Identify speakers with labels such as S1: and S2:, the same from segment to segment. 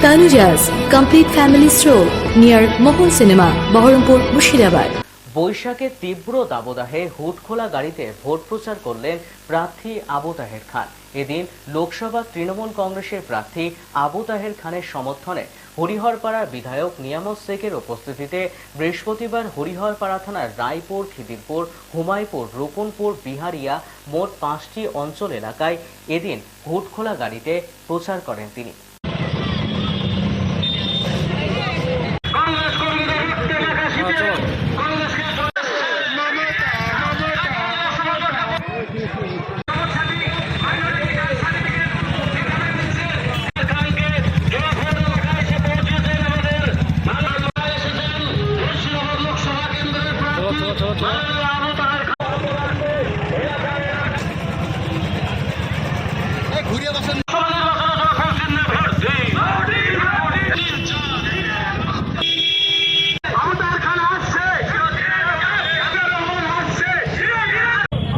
S1: Tanuja's complete family stroll near Mohol Cinema, Baharampur, Murshidabad.
S2: বৈশাখে তীব্র দাবদাহে হুডখোলা গাড়িতে ভোট প্রচার করলেন প্রার্থী আবু তাহের খান। এদিন লোকসভা তৃণমূল কংগ্রেসের প্রার্থী আবু তাহের খানের সমর্থনে হরিহরপাড়ার বিধায়ক নিয়ামত শেখের উপস্থিতিতে বৃহস্পতিবার হরিহরপাড়া থানার রায়পুর, খিদিরপুর, হুমায়ুপুর, রূপনপুর, বিহারিয়া মোট 5টি অঞ্চল এলাকায় এদিন হুডখোলা গাড়িতে প্রচার করেন তিনি।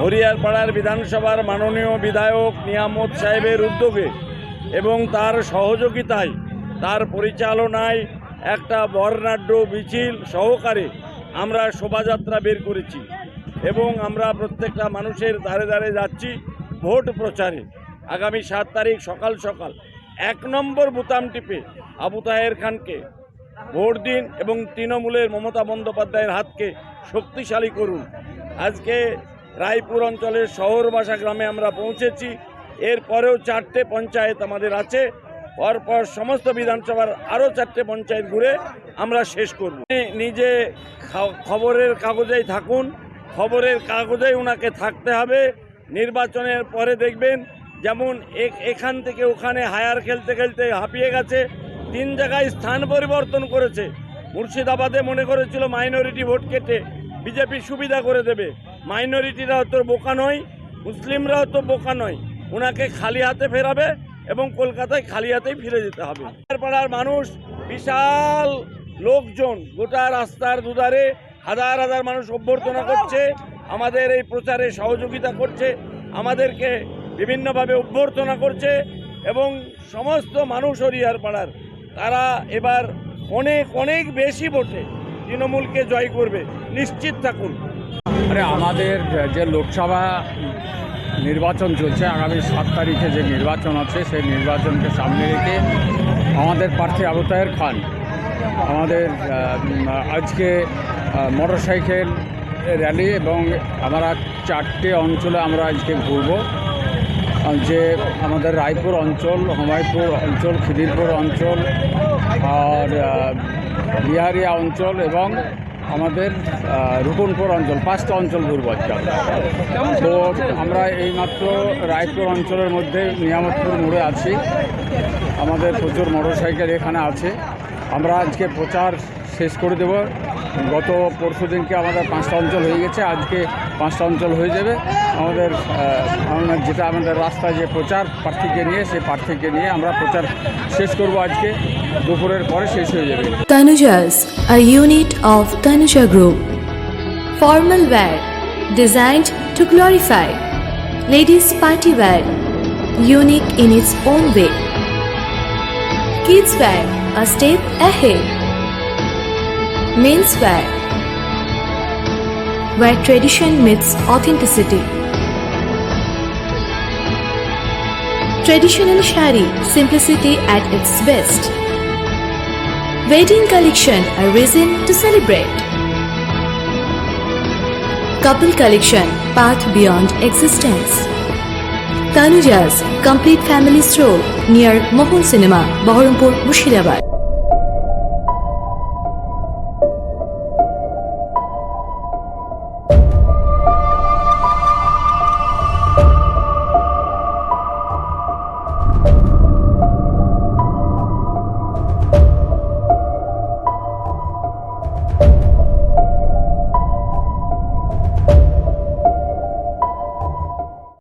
S3: হরিহরপাড়ার বিধানসভার মাননীয় বিধায়ক নিয়ামত সাহেবের উদ্যোগে এবং তার সহযোগিতায়, তার পরিচালনায় একটা বর্ণাঢ্য মিছিল সহকারে আমরা শোভাযাত্রা বের করেছি এবং আমরা প্রত্যেকটা মানুষের ধারে ধারে যাচ্ছি ভোট প্রচারে। আগামী 7 তারিখ সকাল সকাল 1 নম্বর বোতাম টিপে আবু তাহের খানকে ভোট দিন এবং তৃণমূলের মমতা বন্দ্যোপাধ্যায়ের হাতকে শক্তিশালী করুন। আজকে রায়পুর অঞ্চলের শহরবাসা গ্রামে আমরা পৌঁছেছি। এরপরেও 4টে পঞ্চায়েত আমাদের আছে, পরপর সমস্ত বিধানসভার আরও 4টে পঞ্চায়েত ঘুরে আমরা শেষ করব। নিজে খবরের কাগজেই থাকুন, খবরের কাগজেই ওনাকে থাকতে হবে। নির্বাচনের পরে দেখবেন যেমন এখান থেকে ওখানে হায়ার খেলতে খেলতে হাঁপিয়ে গেছে, 3 জায়গায় স্থান পরিবর্তন করেছে। মুর্শিদাবাদে মনে করেছিল মাইনরিটি ভোট কেটে বিজেপি সুবিধা করে দেবে। মাইনরিটিরাও তো বোকা নয়, মুসলিমরাও তো বোকা নয়, ওনাকে খালি হাতে ফেরাবে এবং কলকাতায় খালি হাতেই ফিরে যেতে হবে। পাড়ার মানুষ, বিশাল লোকজন, গোটা রাস্তার দুধারে হাজার হাজার মানুষ অভ্যর্থনা করছে, আমাদের এই প্রচারে সহযোগিতা করছে, আমাদেরকে বিভিন্নভাবে অভ্যর্থনা করছে এবং সমস্ত মানুষ হরিহরপাড়ার তারা এবার অনেক অনেক বেশি ভোটে তৃণমূলকে জয় করবে, নিশ্চিত থাকুন।
S4: আমাদের যে লোকসভা নির্বাচন চলছে, আগামী 7 তারিখে যে নির্বাচন আছে সেই নির্বাচনকে সামনে রেখে আমাদের প্রার্থী আবু তাহের খান আমাদের আজকে মোটরসাইকেল র্যালি এবং আমরা 4টে অঞ্চলে আমরা আজকে ঘুরব, যে আমাদের রায়পুর অঞ্চল, হুমায়ুপুর অঞ্চল, খিদিরপুর অঞ্চল আর বিহারিয়া অঞ্চল এবং আমাদের রূপনপুর অঞ্চল, 5টা অঞ্চল ঘুরব আজকে। তো আমরা এইমাত্র রায়পুর অঞ্চলের মধ্যে নিয়ামতপুর মোড়ে আছি, আমাদের প্রচুর মোটরসাইকেল এখানে আছে। আমরা আজকে প্রচার শেষ করে দেব। গত পরশু দিনকে আমাদের 5টা অঞ্চল হয়ে গেছে, আজকে 5টা অঞ্চল হয়ে যাবে। আমাদের যেটা আমাদের রাস্তায় যে প্রচার প্রার্থীকে নিয়ে, সেই প্রার্থীকে নিয়ে আমরা প্রচার শেষ করব আজকে, দুপুরের পরে শেষ হয়ে যাবে।
S1: Tanuja's, a unit of Tanuja Group. Formal wear designed to glorify. Ladies party wear, unique in its own way. Kids wear, a step ahead. Men's wear, where tradition meets authenticity. Traditional shari, simplicity at its best. Wedding collection, a reason to celebrate. Couple collection, path beyond existence. Tanuja's complete family stroll near Mohol Cinema, Baharampur, Murshidabad.